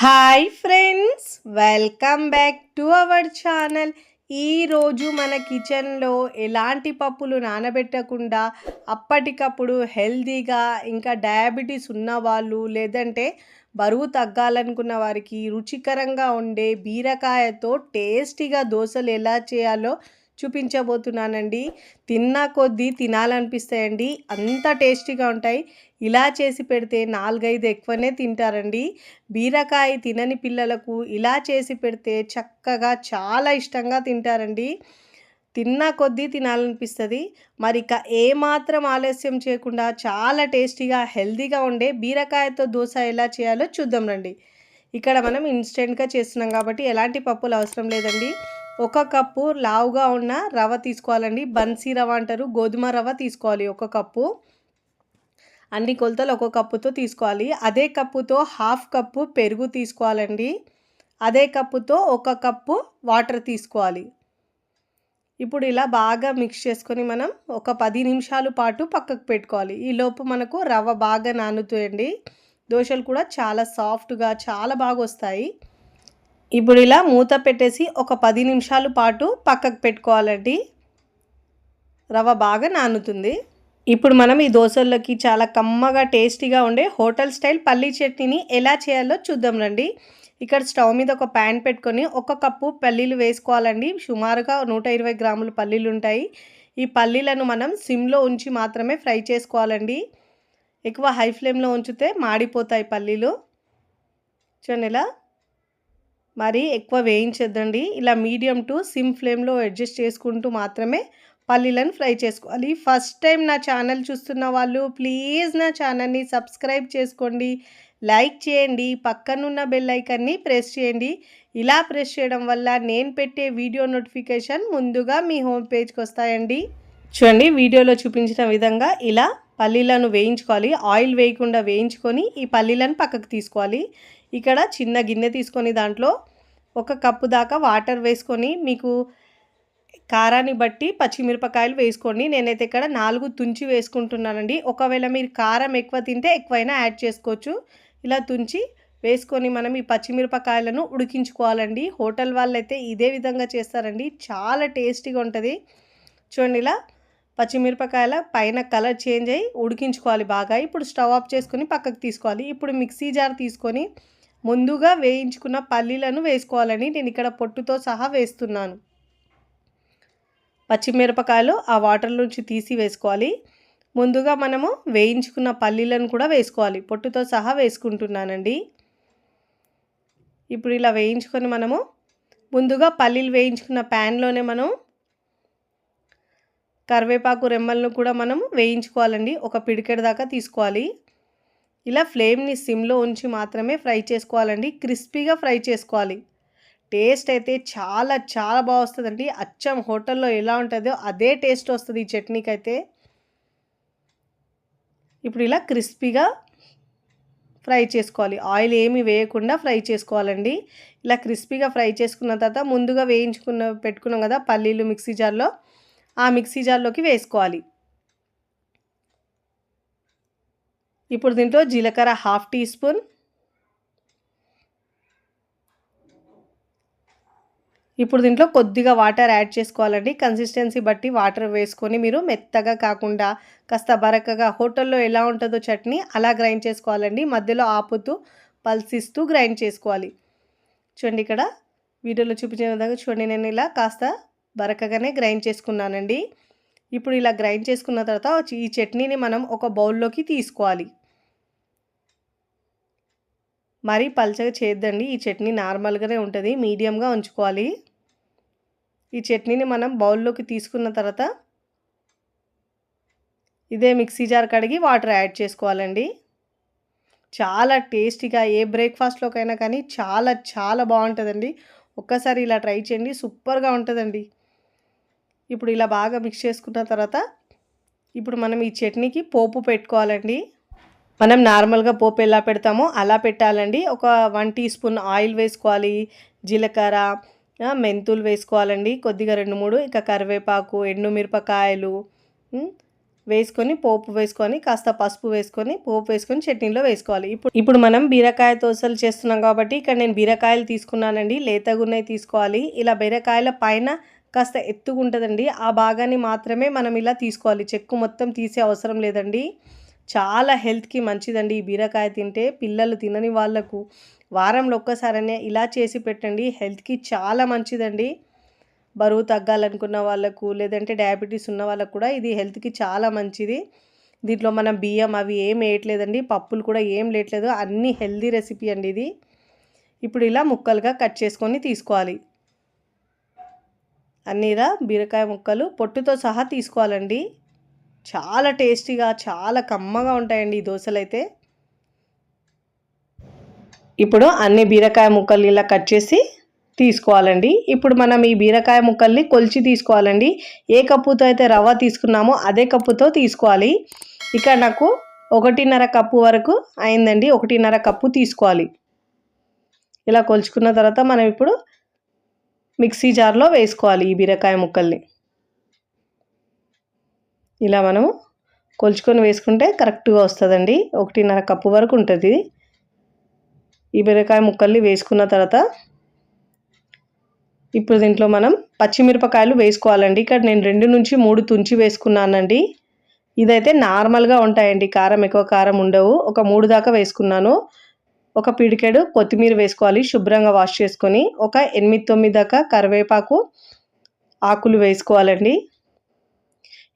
Hi friends, welcome back to our channel. ఈరోజు మన కిచెన్లో ఎలాంటి పప్పులు నానబెట్టకుండా అప్పటికప్పుడు హెల్తీగా, ఇంకా డయాబెటీస్ ఉన్నవాళ్ళు లేదంటే బరువు తగ్గాలనుకున్న వారికి రుచికరంగా ఉండే బీరకాయతో టేస్టీగా దోశలు ఎలా చేయాలో చూపించబోతున్నానండి. తిన్న కొద్దీ తినాలనిపిస్తాయండి, అంత టేస్టీగా ఉంటాయి. ఇలా చేసి పెడితే 4-5 ఎక్కువనే తింటారండి. బీరకాయ తినని పిల్లలకు ఇలా చేసి పెడితే చక్కగా చాలా ఇష్టంగా తింటారండి. తిన్న కొద్దీ తినాలనిపిస్తుంది. మరి ఇక ఏమాత్రం ఆలస్యం చేయకుండా చాలా టేస్టీగా హెల్తీగా ఉండే బీరకాయతో దోశ ఎలా చేయాలో చూద్దాం రండి. ఇక్కడ మనం ఇన్స్టెంట్గా చేస్తున్నాం కాబట్టి ఎలాంటి పప్పులు అవసరం లేదండి. 1 కప్పు లావుగా ఉన్న రవ్వ తీసుకోవాలండి. బన్సీ రవ్వ అంటారు, గోధుమ రవ్వ తీసుకోవాలి 1 కప్పు. అన్ని కొలతలు 1 కప్పుతో తీసుకోవాలి. అదే కప్పుతో 1/2 కప్పు పెరుగు తీసుకోవాలండి. అదే కప్పుతో 1 కప్పు వాటర్ తీసుకోవాలి. ఇప్పుడు ఇలా బాగా మిక్స్ చేసుకొని మనం ఒక 10 నిమిషాల పాటు పక్కకు పెట్టుకోవాలి. ఈలోపు మనకు రవ్వ బాగా నానుతాయండి. దోశలు కూడా చాలా సాఫ్ట్గా చాలా బాగా వస్తాయి. ఇప్పుడు ఇలా మూత పెట్టేసి ఒక 10 నిమిషాల పాటు పక్కకు పెట్టుకోవాలండి. రవ్వ బాగా నానుతుంది. ఇప్పుడు మనం ఈ దోశల్లోకి చాలా కమ్మగా టేస్టీగా ఉండే హోటల్ స్టైల్ పల్లీ చట్నీని ఎలా చేయాలో చూద్దాం రండి. ఇక్కడ స్టవ్ మీద ఒక ప్యాన్ పెట్టుకొని 1 కప్పు పల్లీలు వేసుకోవాలండి. సుమారుగా 120 గ్రాముల పల్లీలు ఉంటాయి. ఈ పల్లీలను మనం సిమ్లో ఉంచి మాత్రమే ఫ్రై చేసుకోవాలండి. ఎక్కువ హై ఫ్లేమ్లో ఉంచితే మాడిపోతాయి పల్లీలు. చూడండి, ఇలా మరి ఎక్కువ వేయించొద్దండి. ఇలా మీడియం టు సిమ్ ఫ్లేమ్లో అడ్జస్ట్ చేసుకుంటూ మాత్రమే పల్లీలను ఫ్రై చేసుకోవాలి. ఫస్ట్ టైం నా ఛానల్ చూస్తున్న వాళ్ళు ప్లీజ్ నా ఛానల్ని సబ్స్క్రైబ్ చేసుకోండి, లైక్ చేయండి, పక్కనున్న బెల్ ఐకాన్ని ప్రెస్ చేయండి. ఇలా ప్రెస్ చేయడం వల్ల నేను పెట్టే వీడియో నోటిఫికేషన్ ముందుగా మీ హోమ్ పేజ్కి వస్తాయండి. చూడండి, వీడియోలో చూపించిన విధంగా ఇలా పల్లీలను వేయించుకోవాలి. ఆయిల్ వేయకుండా వేయించుకొని ఈ పల్లీలను పక్కకు తీసుకోవాలి. ఇక్కడ చిన్న గిన్నె తీసుకొని దాంట్లో 1 కప్పు దాకా వాటర్ వేసుకొని మీకు కారాన్ని బట్టి పచ్చిమిరపకాయలు వేసుకోండి. నేనైతే ఇక్కడ 4 తుంచి వేసుకుంటున్నానండి. ఒకవేళ మీరు కారం ఎక్కువ తింటే ఎక్కువైనా యాడ్ చేసుకోవచ్చు. ఇలా తుంచి వేసుకొని మనం ఈ పచ్చిమిరపకాయలను ఉడికించుకోవాలండి. హోటల్ వాళ్ళైతే ఇదే విధంగా చేస్తారండి, చాలా టేస్టీగా ఉంటుంది. చూడండి, ఇలా పచ్చిమిరపకాయల పైన కలర్ చేంజ్ అయ్యి ఉడికించుకోవాలి బాగా. ఇప్పుడు స్టవ్ ఆఫ్ చేసుకొని పక్కకు తీసుకోవాలి. ఇప్పుడు మిక్సీ జార్ తీసుకొని ముందుగా వేయించుకున్న పల్లీలను వేసుకోవాలని నేను ఇక్కడ పొట్టుతో సహా వేస్తున్నాను. పచ్చిమిరపకాయలు ఆ వాటర్ నుంచి తీసి వేసుకోవాలి. ముందుగా మనము వేయించుకున్న పల్లీలను కూడా వేసుకోవాలి, పొట్టుతో సహా వేసుకుంటున్నానండి. ఇప్పుడు ఇలా వేయించుకొని మనము ముందుగా పల్లీలు వేయించుకున్న ప్యాన్లోనే మనం కరివేపాకు రెమ్మలను కూడా మనము వేయించుకోవాలండి. ఒక పిడికెడు దాకా తీసుకోవాలి. ఇలా ఫ్లేమ్ని సిమ్లో ఉంచి మాత్రమే ఫ్రై చేసుకోవాలండి. క్రిస్పీగా ఫ్రై చేసుకోవాలి. టేస్ట్ అయితే చాలా చాలా బాగా వస్తుందండి. అచ్చం హోటల్లో ఎలా ఉంటుందో అదే టేస్ట్ వస్తుంది ఈ చట్నీకి అయితే. ఇప్పుడు ఇలా క్రిస్పీగా ఫ్రై చేసుకోవాలి. ఆయిల్ ఏమి వేయకుండా ఫ్రై చేసుకోవాలండి. ఇలా క్రిస్పీగా ఫ్రై చేసుకున్న తర్వాత ముందుగా పెట్టుకున్నాం కదా పల్లీలు మిక్సీ జార్లో, ఆ మిక్సీ జార్లోకి వేసుకోవాలి. ఇప్పుడు దీంట్లో జీలకర్ర 1/2 టీ స్పూన్, ఇప్పుడు దీంట్లో కొద్దిగా వాటర్ యాడ్ చేసుకోవాలండి. కన్సిస్టెన్సీ బట్టి వాటర్ వేసుకొని మీరు మెత్తగా కాకుండా కాస్త బరకగా హోటల్లో ఎలా ఉంటుందో చట్నీ అలా గ్రైండ్ చేసుకోవాలండి. మధ్యలో ఆపుతూ పల్సిస్తూ గ్రైండ్ చేసుకోవాలి. చూడండి, ఇక్కడ వీడియోలో చూపించిన విధంగా చూడండి, నేను ఇలా కాస్త బరకగానే గ్రైండ్ చేసుకున్నానండి. ఇప్పుడు ఇలా గ్రైండ్ చేసుకున్న తర్వాత ఈ చట్నీని మనం ఒక బౌల్లోకి తీసుకోవాలి. మరీ పల్చగా చేయొద్దండి, ఈ చట్నీ నార్మల్గానే ఉంటుంది, మీడియంగా ఉంచుకోవాలి. ఈ చట్నీని మనం బౌల్లోకి తీసుకున్న తర్వాత ఇదే మిక్సీ జార్ కడిగి వాటర్ యాడ్ చేసుకోవాలండి. చాలా టేస్టీగా ఏ బ్రేక్ఫాస్ట్లోకైనా కానీ చాలా చాలా బాగుంటుందండి. ఒక్కసారి ఇలా ట్రై చేయండి, సూపర్గా ఉంటుందండి. ఇప్పుడు ఇలా బాగా మిక్స్ చేసుకున్న తర్వాత ఇప్పుడు మనం ఈ చట్నీకి పోపు పెట్టుకోవాలండి. మనం నార్మల్గా పోపు ఎలా పెడతామో అలా పెట్టాలండి. ఒక 1 టీ స్పూన్ ఆయిల్ వేసుకోవాలి. జీలకర్ర, మెంతులు వేసుకోవాలండి కొద్దిగా 2-3, ఇక కరివేపాకు, ఎండుమిరపకాయలు వేసుకొని పోపు వేసుకొని కాస్త పసుపు వేసుకొని పోపు వేసుకొని చట్నీలో వేసుకోవాలి. ఇప్పుడు మనం బీరకాయ దోసలు చేస్తున్నాం కాబట్టి ఇక్కడ నేను బీరకాయలు తీసుకున్నానండి. లేతగున్నవి తీసుకోవాలి. ఇలా బీరకాయల పైన కాస్త ఎత్తుగుంటుందండి, ఆ భాగాన్ని మాత్రమే మనం ఇలా తీసుకోవాలి. చెక్కు మొత్తం తీసే అవసరం లేదండి. చాలా హెల్త్కి మంచిదండి ఈ బీరకాయ తింటే. పిల్లలు తినని వాళ్ళకు వారంలో ఒక్కసారనే ఇలా చేసి పెట్టండి. హెల్త్కి చాలా మంచిదండి. బరువు తగ్గాలనుకున్న వాళ్ళకు లేదంటే డయాబెటీస్ ఉన్న వాళ్ళకు కూడా ఇది హెల్త్కి చాలా మంచిది. దీంట్లో మనం బియ్యం అవి ఏం వేయట్లేదండి, పప్పులు కూడా ఏం లేట్లేదు, అన్నీ హెల్దీ రెసిపీ అండి ఇది. ఇప్పుడు ఇలా ముక్కలుగా కట్ చేసుకొని తీసుకోవాలి. అన్నీరా బీరకాయ ముక్కలు పొట్టుతో సహా తీసుకోవాలండి. చాలా టేస్టీగా చాలా కమ్మగా ఉంటాయండి ఈ దోశలు అయితే. ఇప్పుడు అన్ని బీరకాయ ముక్కలు ఇలా కట్ చేసి తీసుకోవాలండి. ఇప్పుడు మనం ఈ బీరకాయ ముక్కల్ని కొలిచి తీసుకోవాలండి. ఏ కప్పుతో అయితే రవ్వ తీసుకున్నామో అదే కప్పుతో తీసుకోవాలి. ఇక్కడ నాకు 1.5 కప్పు వరకు అయిందండి. 1.5 కప్పు తీసుకోవాలి. ఇలా కొలుచుకున్న తర్వాత మనం ఇప్పుడు మిక్సీ జార్లో వేసుకోవాలి ఈ బీరకాయ ముక్కల్ని. ఇలా మనము కొలుచుకొని వేసుకుంటే కరెక్ట్గా వస్తుందండి. 1.5 కప్పు వరకు ఉంటుంది. ఈ బీరకాయ ముక్కల్ని వేసుకున్న తర్వాత ఇప్పుడు దీంట్లో మనం పచ్చిమిరపకాయలు వేసుకోవాలండి. ఇక్కడ నేను 2 నుంచి 3 తుంచి వేసుకున్నానండి. ఇదైతే నార్మల్గా ఉంటాయండి, కారం ఎక్కువ కారం ఉండవు. ఒక 3 దాకా వేసుకున్నాను. ఒక పిడికెడు కొత్తిమీర వేసుకోవాలి, శుభ్రంగా వాష్ చేసుకొని. ఒక 8-9 దాకా కరివేపాకు ఆకులు వేసుకోవాలండి.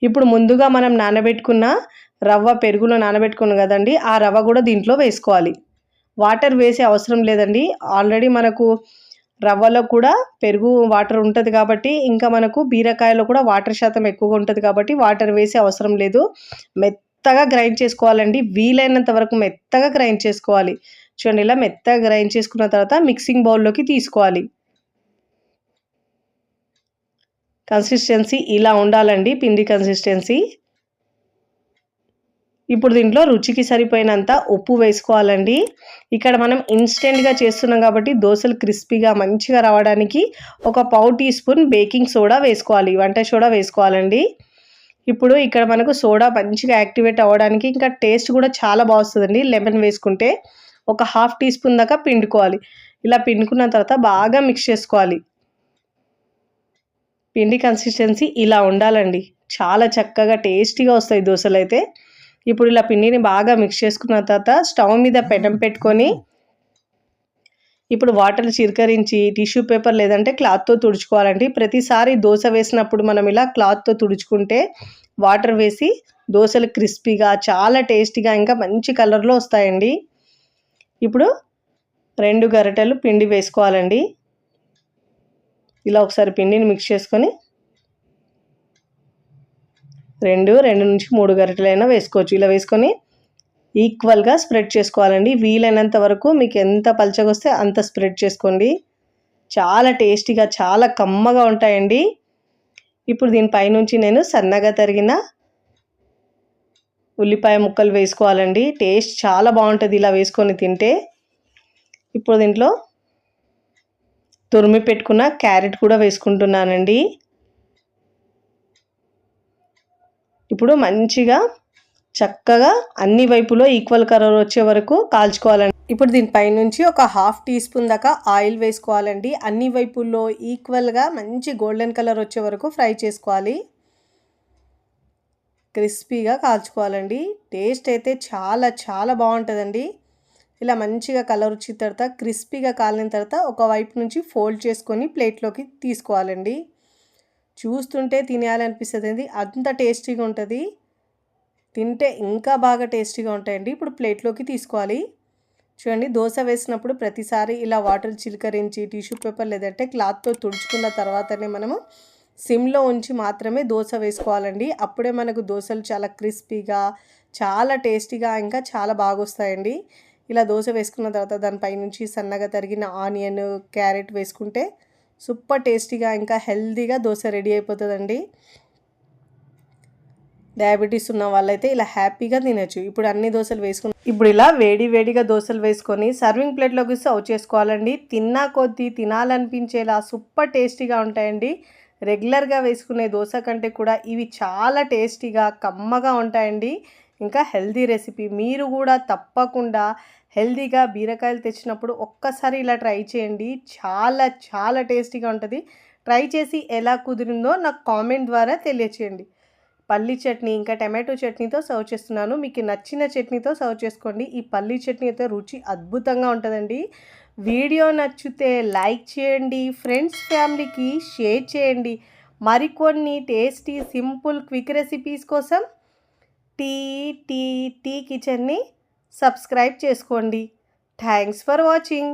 ఇప్పుడు ముందుగా మనం నానబెట్టుకున్న రవ్వ పెరుగులో నానబెట్టుకున్నాం కదండి, ఆ రవ్వ కూడా దీంట్లో వేసుకోవాలి. వాటర్ వేసే అవసరం లేదండి. ఆల్రెడీ మనకు రవ్వలో కూడా పెరుగు వాటర్ ఉంటుంది కాబట్టి, ఇంకా మనకు బీరకాయలో కూడా వాటర్ శాతం ఎక్కువగా ఉంటుంది కాబట్టి వాటర్ వేసే అవసరం లేదు. మెత్తగా గ్రైండ్ చేసుకోవాలండి. వీలైనంత వరకు మెత్తగా గ్రైండ్ చేసుకోవాలి. చూడండి, ఇలా మెత్తగా గ్రైండ్ చేసుకున్న తర్వాత మిక్సింగ్ బౌల్లోకి తీసుకోవాలి. కన్సిస్టెన్సీ ఇలా ఉండాలండి, పిండి కన్సిస్టెన్సీ. ఇప్పుడు దీంట్లో రుచికి సరిపోయినంత ఉప్పు వేసుకోవాలండి. ఇక్కడ మనం ఇన్స్టెంట్గా చేస్తున్నాం కాబట్టి దోశలు క్రిస్పీగా మంచిగా రావడానికి ఒక పావు టీ స్పూన్ బేకింగ్ సోడా వేసుకోవాలి, వంట సోడా వేసుకోవాలండి. ఇప్పుడు ఇక్కడ మనకు సోడా మంచిగా యాక్టివేట్ అవ్వడానికి ఇంకా టేస్ట్ కూడా చాలా బాగుంటుందండి. లెమన్ వేసుకుంటే ఒక హాఫ్ టీ స్పూన్ దాకా పిండుకోవాలి. ఇలా పిండుకున్న తర్వాత బాగా మిక్స్ చేసుకోవాలి. పిండి కన్సిస్టెన్సీ ఇలా ఉండాలండి. చాలా చక్కగా టేస్టీగా వస్తాయి దోశలు అయితే. ఇప్పుడు ఇలా పిండిని బాగా మిక్స్ చేసుకున్న తర్వాత స్టవ్ మీద పెనం పెట్టుకొని ఇప్పుడు వాటర్ చిలకరించి టిష్యూ పేపర్ లేదంటే క్లాత్తో తుడుచుకోవాలండి. ప్రతిసారి దోశ వేసినప్పుడు మనం ఇలా క్లాత్తో తుడుచుకుంటే వాటర్ వేసి దోశలు క్రిస్పీగా చాలా టేస్టీగా ఇంకా మంచి కలర్లో వస్తాయండి. ఇప్పుడు 2 గరిటెలు పిండి వేసుకోవాలండి. ఇలా ఒకసారి పిండిని మిక్స్ చేసుకొని 2 నుంచి 3 గరిటెలైనా వేసుకోవచ్చు. ఇలా వేసుకొని ఈక్వల్గా స్ప్రెడ్ చేసుకోవాలండి. వీలైనంత వరకు మీకు ఎంత పలచగా వస్తే అంత స్ప్రెడ్ చేసుకోండి. చాలా టేస్టీగా చాలా కమ్మగా ఉంటాయండి. ఇప్పుడు దీనిపైనుంచి నేను సన్నగా తరిగిన ఉల్లిపాయ ముక్కలు వేసుకోవాలండి. టేస్ట్ చాలా బాగుంటుంది ఇలా వేసుకొని తింటే. ఇప్పుడు దీంట్లో తురిమి పెట్టుకున్న క్యారెట్ కూడా వేసుకుంటున్నానండి. ఇప్పుడు మంచిగా చక్కగా అన్ని వైపులో ఈక్వల్ కలర్ వచ్చే వరకు కాల్చుకోవాలండి. ఇప్పుడు దీనిపై నుంచి ఒక హాఫ్ టీ స్పూన్ దాకా ఆయిల్ వేసుకోవాలండి. అన్ని వైపుల్లో ఈక్వల్గా మంచి గోల్డెన్ కలర్ వచ్చే వరకు ఫ్రై చేసుకోవాలి. క్రిస్పీగా కాల్చుకోవాలండి. టేస్ట్ అయితే చాలా చాలా బాగుంటుందండి. ఇలా మంచిగా కలర్ వచ్చిన తర్వాత క్రిస్పీగా కాలిన తర్వాత ఒక వైపు నుంచి ఫోల్డ్ చేసుకొని ప్లేట్లోకి తీసుకోవాలండి. చూస్తుంటే తినేయాలనిపిస్తుంది, అంత టేస్టీగా ఉంటుంది. తింటే ఇంకా బాగా టేస్టీగా ఉంటాయండి. ఇప్పుడు ప్లేట్లోకి తీసుకోవాలి. చూడండి, దోశ వేసినప్పుడు ప్రతిసారి ఇలా వాటర్ చిలకరించి టిష్యూ పేపర్ లేదంటే క్లాత్తో తుడుచుకున్న తర్వాతనే మనము సిమ్లో ఉంచి మాత్రమే దోశ వేసుకోవాలండి. అప్పుడే మనకు దోశలు చాలా క్రిస్పీగా చాలా టేస్టీగా ఇంకా చాలా బాగా వస్తాయండి. ఇలా దోశ వేసుకున్న తర్వాత దానిపై నుంచి సన్నగా తరిగిన ఆనియన్ క్యారెట్ వేసుకుంటే సూపర్ టేస్టీగా ఇంకా హెల్తీగా దోశ రెడీ అయిపోతుందండి. డయాబెటీస్ ఉన్న వాళ్ళైతే ఇలా హ్యాపీగా తినచ్చు. ఇప్పుడు అన్ని దోశలు ఇప్పుడు ఇలా వేడిగా దోశలు వేసుకొని సర్వింగ్ ప్లేట్లోకి సర్వ్ చేసుకోవాలండి. తిన్నా కొద్దీ తినాలనిపించేలా సూపర్ టేస్టీగా ఉంటాయండి. రెగ్యులర్గా వేసుకునే దోశ కంటే కూడా ఇవి చాలా టేస్టీగా కమ్మగా ఉంటాయండి. ఇంకా హెల్దీ రెసిపీ. మీరు కూడా తప్పకుండా హెల్దీగా బీరకాయలు తెచ్చినప్పుడు ఒక్కసారి ఇలా ట్రై చేయండి. చాలా చాలా టేస్టీగా ఉంటుంది. ట్రై చేసి ఎలా కుదిరిందో నాకు కామెంట్ ద్వారా తెలియచేయండి. పల్లీ చట్నీ ఇంకా టమాటో చట్నీతో సర్వ్ చేస్తున్నాను. మీకు నచ్చిన చట్నీతో సర్వ్ చేసుకోండి. ఈ పల్లీ చట్నీ అయితే రుచి అద్భుతంగా ఉంటుందండి. వీడియో నచ్చితే లైక్ చేయండి, ఫ్రెండ్స్ ఫ్యామిలీకి షేర్ చేయండి. మరికొన్ని టేస్టీ సింపుల్ క్విక్ రెసిపీస్ కోసం టీ టీ టీ కిచెన్ని సబ్స్క్రైబ్ చేసుకోండి. Thanks for watching.